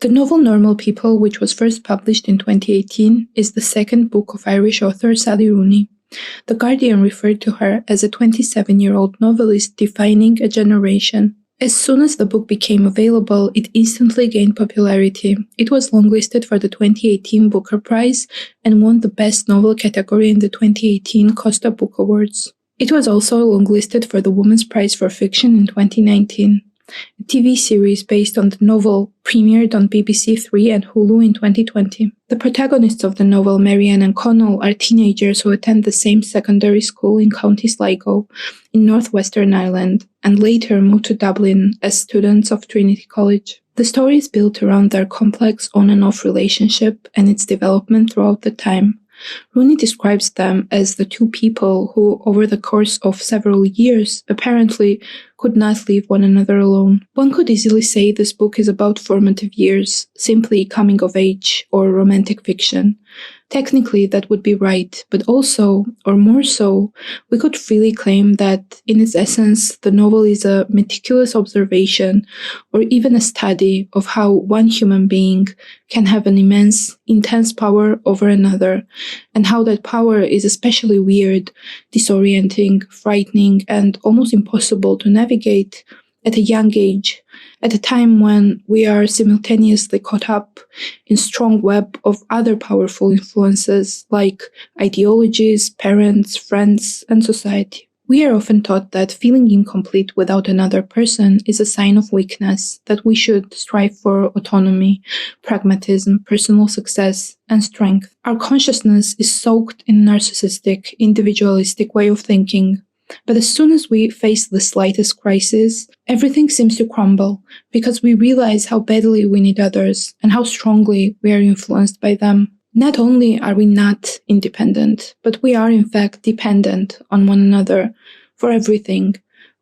The novel Normal People, which was first published in 2018, is the second book of Irish author Sally Rooney. The Guardian referred to her as a 27-year-old novelist defining a generation. As soon as the book became available, it instantly gained popularity. It was longlisted for the 2018 Booker Prize and won the Best Novel category in the 2018 Costa Book Awards. It was also longlisted for the Women's Prize for Fiction in 2019. A TV series based on the novel premiered on BBC Three and Hulu in 2020. The protagonists of the novel, Marianne and Connell, are teenagers who attend the same secondary school in County Sligo, in northwestern Ireland, and later move to Dublin as students of Trinity College. The story is built around their complex on and off relationship and its development throughout the time. Rooney describes them as the two people who, over the course of several years, apparently could not leave one another alone. One could easily say this book is about formative years, simply coming of age or romantic fiction. Technically, that would be right, but also, or more so, we could freely claim that, in its essence, the novel is a meticulous observation or even a study of how one human being can have an immense, intense power over another, and how that power is especially weird, disorienting, frightening, and almost impossible to navigate at a young age, at a time when we are simultaneously caught up in strong web of other powerful influences like ideologies, parents, friends, and society. We are often taught that feeling incomplete without another person is a sign of weakness, that we should strive for autonomy, pragmatism, personal success, and strength. Our consciousness is soaked in a narcissistic, individualistic way of thinking. But as soon as we face the slightest crisis, everything seems to crumble because we realize how badly we need others and how strongly we are influenced by them. Not only are we not independent, but we are in fact dependent on one another for everything,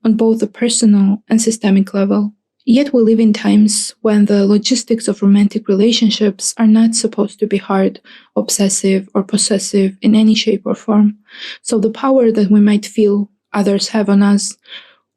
on both the personal and systemic level. Yet we live in times when the logistics of romantic relationships are not supposed to be hard, obsessive, or possessive in any shape or form. So the power that we might feel others have on us,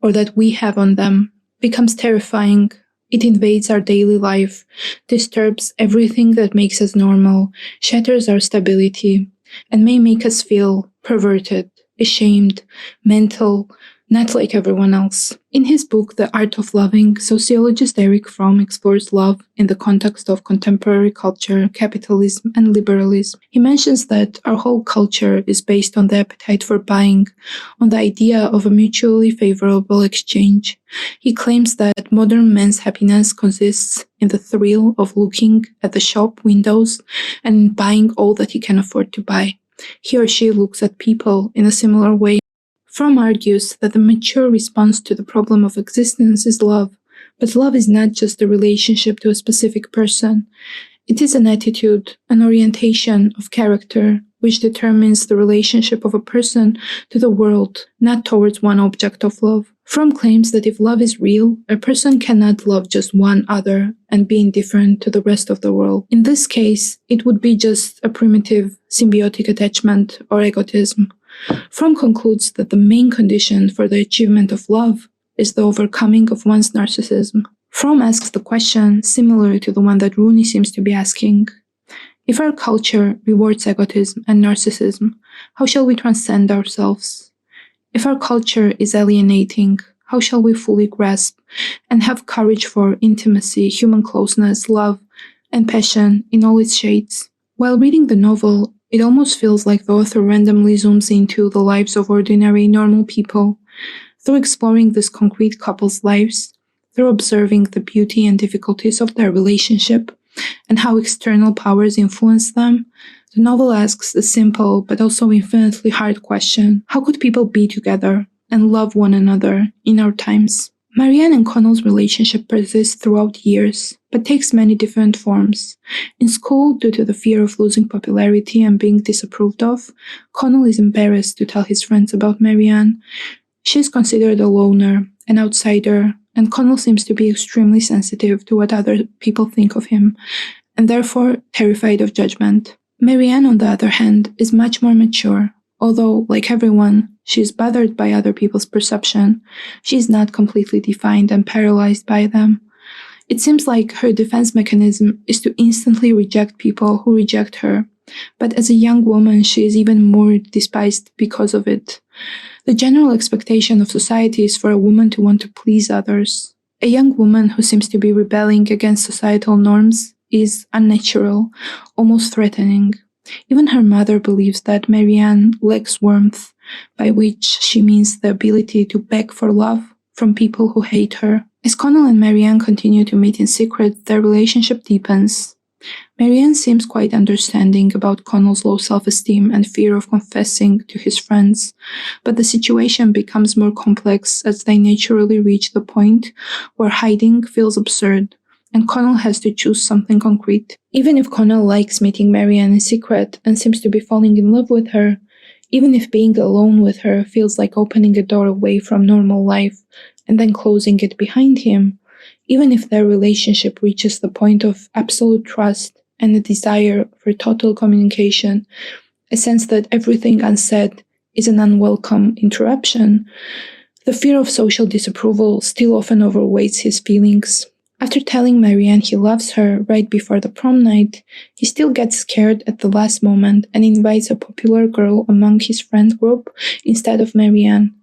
or that we have on them, becomes terrifying. It invades our daily life, disturbs everything that makes us normal, shatters our stability, and may make us feel perverted, ashamed, mental, not like everyone else. In his book, The Art of Loving, sociologist Eric Fromm explores love in the context of contemporary culture, capitalism, and liberalism. He mentions that our whole culture is based on the appetite for buying, on the idea of a mutually favorable exchange. He claims that modern man's happiness consists in the thrill of looking at the shop windows and buying all that he can afford to buy. He or she looks at people in a similar way. Fromm argues that the mature response to the problem of existence is love, but love is not just a relationship to a specific person. It is an attitude, an orientation of character, which determines the relationship of a person to the world, not towards one object of love. Fromm claims that if love is real, a person cannot love just one other and be indifferent to the rest of the world. In this case, it would be just a primitive symbiotic attachment or egotism. Fromm concludes that the main condition for the achievement of love is the overcoming of one's narcissism. Fromm asks the question similar to the one that Rooney seems to be asking. If our culture rewards egotism and narcissism, how shall we transcend ourselves? If our culture is alienating, how shall we fully grasp and have courage for intimacy, human closeness, love, and passion in all its shades? While reading the novel, it almost feels like the author randomly zooms into the lives of ordinary, normal people. Through exploring this concrete couple's lives, through observing the beauty and difficulties of their relationship, and how external powers influence them, the novel asks a simple but also infinitely hard question. How could people be together and love one another in our times? Marianne and Connell's relationship persists throughout years, but takes many different forms. In school, due to the fear of losing popularity and being disapproved of, Connell is embarrassed to tell his friends about Marianne. She is considered a loner, an outsider, and Connell seems to be extremely sensitive to what other people think of him, and therefore terrified of judgment. Marianne, on the other hand, is much more mature. Although, like everyone, she is bothered by other people's perception, she is not completely defined and paralyzed by them. It seems like her defense mechanism is to instantly reject people who reject her, but as a young woman she is even more despised because of it. The general expectation of society is for a woman to want to please others. A young woman who seems to be rebelling against societal norms is unnatural, almost threatening. Even her mother believes that Marianne lacks warmth, by which she means the ability to beg for love from people who hate her. As Connell and Marianne continue to meet in secret, their relationship deepens. Marianne seems quite understanding about Connell's low self-esteem and fear of confessing to his friends, but the situation becomes more complex as they naturally reach the point where hiding feels absurd, and Connell has to choose something concrete. Even if Connell likes meeting Marianne in secret and seems to be falling in love with her, even if being alone with her feels like opening a door away from normal life and then closing it behind him, even if their relationship reaches the point of absolute trust and a desire for total communication, a sense that everything unsaid is an unwelcome interruption, the fear of social disapproval still often overweights his feelings. After telling Marianne he loves her right before the prom night, he still gets scared at the last moment and invites a popular girl among his friend group instead of Marianne.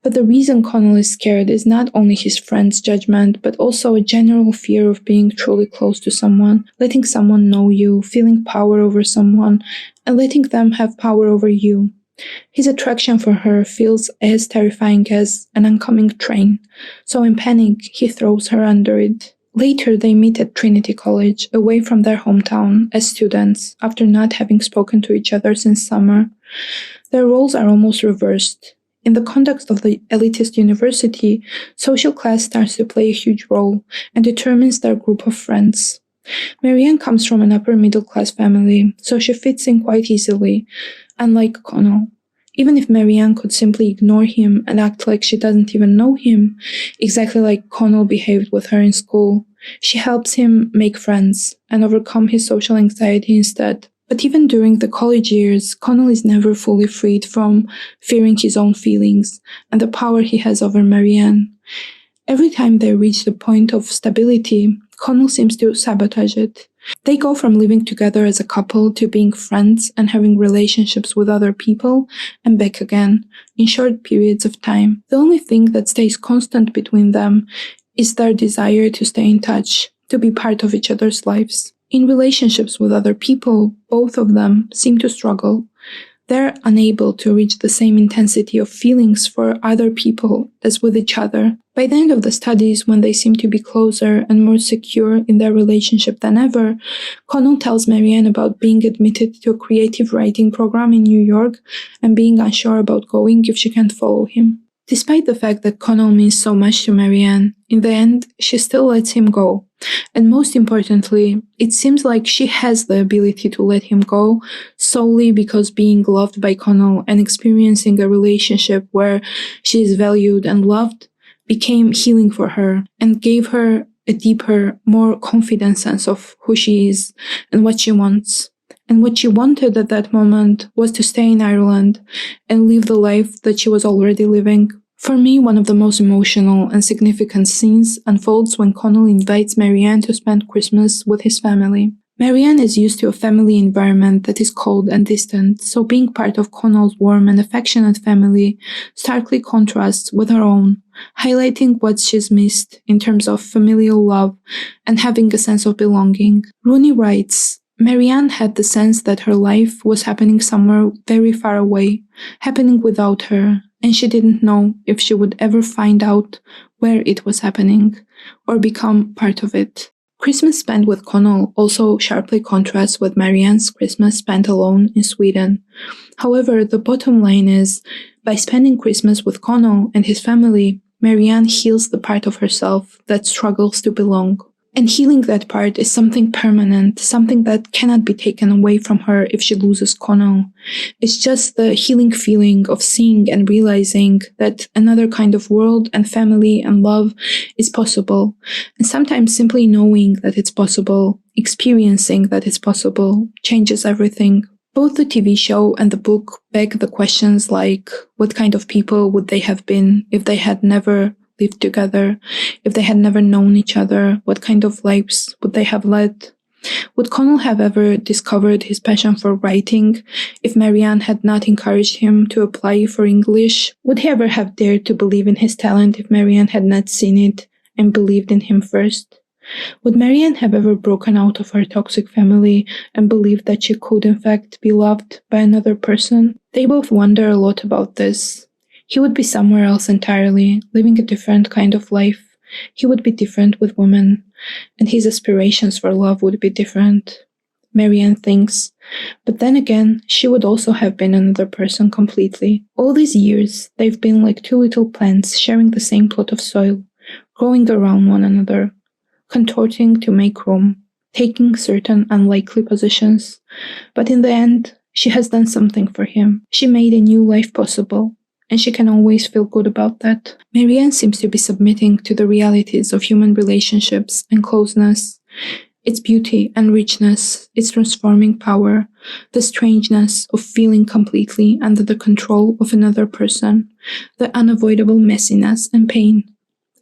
But the reason Connell is scared is not only his friend's judgment, but also a general fear of being truly close to someone, letting someone know you, feeling power over someone, and letting them have power over you. His attraction for her feels as terrifying as an oncoming train, so in panic, he throws her under it. Later, they meet at Trinity College, away from their hometown, as students, after not having spoken to each other since summer. Their roles are almost reversed. In the context of the elitist university, social class starts to play a huge role and determines their group of friends. Marianne comes from an upper-middle-class family, so she fits in quite easily, unlike Connell. Even if Marianne could simply ignore him and act like she doesn't even know him, exactly like Connell behaved with her in school, she helps him make friends and overcome his social anxiety instead. But even during the college years, Connell is never fully freed from fearing his own feelings and the power he has over Marianne. Every time they reach the point of stability, Connell seems to sabotage it. They go from living together as a couple to being friends and having relationships with other people and back again, in short periods of time. The only thing that stays constant between them is their desire to stay in touch, to be part of each other's lives. In relationships with other people, both of them seem to struggle. They're unable to reach the same intensity of feelings for other people as with each other. By the end of the studies, when they seem to be closer and more secure in their relationship than ever, Connell tells Marianne about being admitted to a creative writing program in New York and being unsure about going if she can't follow him. Despite the fact that Connell means so much to Marianne, in the end, she still lets him go. And most importantly, it seems like she has the ability to let him go solely because being loved by Connell and experiencing a relationship where she is valued and loved became healing for her and gave her a deeper, more confident sense of who she is and what she wants. And what she wanted at that moment was to stay in Ireland and live the life that she was already living. For me, one of the most emotional and significant scenes unfolds when Connell invites Marianne to spend Christmas with his family. Marianne is used to a family environment that is cold and distant, so being part of Connell's warm and affectionate family starkly contrasts with her own, highlighting what she's missed in terms of familial love and having a sense of belonging. Rooney writes, Marianne had the sense that her life was happening somewhere very far away, happening without her, and she didn't know if she would ever find out where it was happening or become part of it. Christmas spent with Connell also sharply contrasts with Marianne's Christmas spent alone in Sweden. However, the bottom line is, by spending Christmas with Connell and his family, Marianne heals the part of herself that struggles to belong. And healing that part is something permanent, something that cannot be taken away from her if she loses Connell. It's just the healing feeling of seeing and realizing that another kind of world and family and love is possible. And sometimes simply knowing that it's possible, experiencing that it's possible, changes everything. Both the TV show and the book beg the questions like, what kind of people would they have been if they had never lived together? If they had never known each other, what kind of lives would they have led? Would Connell have ever discovered his passion for writing if Marianne had not encouraged him to apply for English? Would he ever have dared to believe in his talent if Marianne had not seen it and believed in him first? Would Marianne have ever broken out of her toxic family and believed that she could in fact be loved by another person? They both wonder a lot about this. He would be somewhere else entirely, living a different kind of life. He would be different with women, and his aspirations for love would be different, Marianne thinks. But then again, she would also have been another person completely. All these years, they've been like two little plants sharing the same plot of soil, growing around one another, contorting to make room, taking certain unlikely positions. But in the end, she has done something for him. She made a new life possible, and she can always feel good about that. Marianne seems to be submitting to the realities of human relationships and closeness, its beauty and richness, its transforming power, the strangeness of feeling completely under the control of another person, the unavoidable messiness and pain.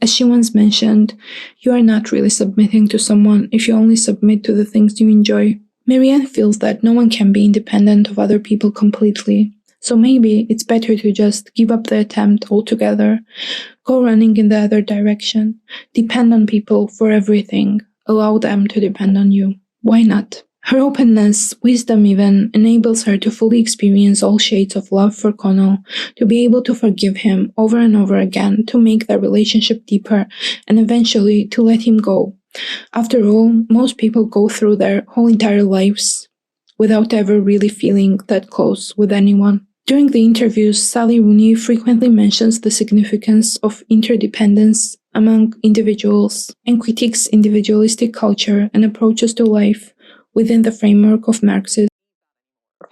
As she once mentioned, you are not really submitting to someone if you only submit to the things you enjoy. Marianne feels that no one can be independent of other people completely, so maybe it's better to just give up the attempt altogether, go running in the other direction, depend on people for everything, allow them to depend on you. Why not? Her openness, wisdom even, enables her to fully experience all shades of love for Connell, to be able to forgive him over and over again, to make their relationship deeper, and eventually to let him go. After all, most people go through their whole entire lives without ever really feeling that close with anyone. During the interviews, Sally Rooney frequently mentions the significance of interdependence among individuals and critiques individualistic culture and approaches to life within the framework of Marxism.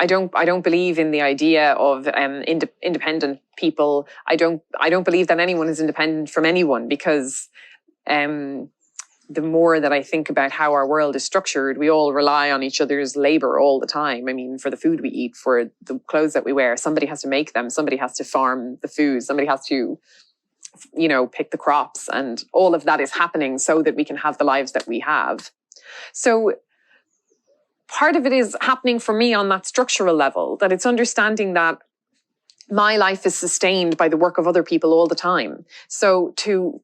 I don't believe in the idea of independent people. I don't believe that anyone is independent from anyone, because the more that I think about how our world is structured, we all rely on each other's labor all the time. I mean, for the food we eat, for the clothes that we wear, somebody has to make them, somebody has to farm the food, somebody has to, pick the crops, and all of that is happening so that we can have the lives that we have. So part of it is happening for me on that structural level, that it's understanding that my life is sustained by the work of other people all the time. So to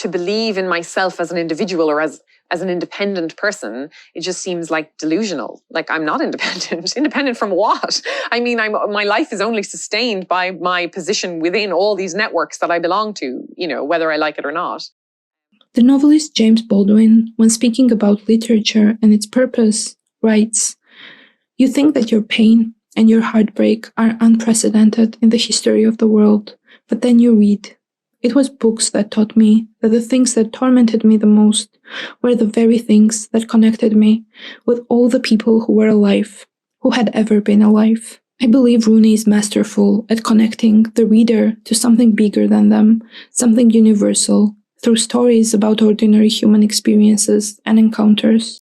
believe in myself as an individual or as an independent person, it just seems like delusional. Like, I'm not independent. Independent from what? I mean, my life is only sustained by my position within all these networks that I belong to, whether I like it or not. The novelist James Baldwin, when speaking about literature and its purpose, writes, "You think that your pain and your heartbreak are unprecedented in the history of the world, but then you read. It was books that taught me that the things that tormented me the most were the very things that connected me with all the people who were alive, who had ever been alive." I believe Rooney is masterful at connecting the reader to something bigger than them, something universal, through stories about ordinary human experiences and encounters.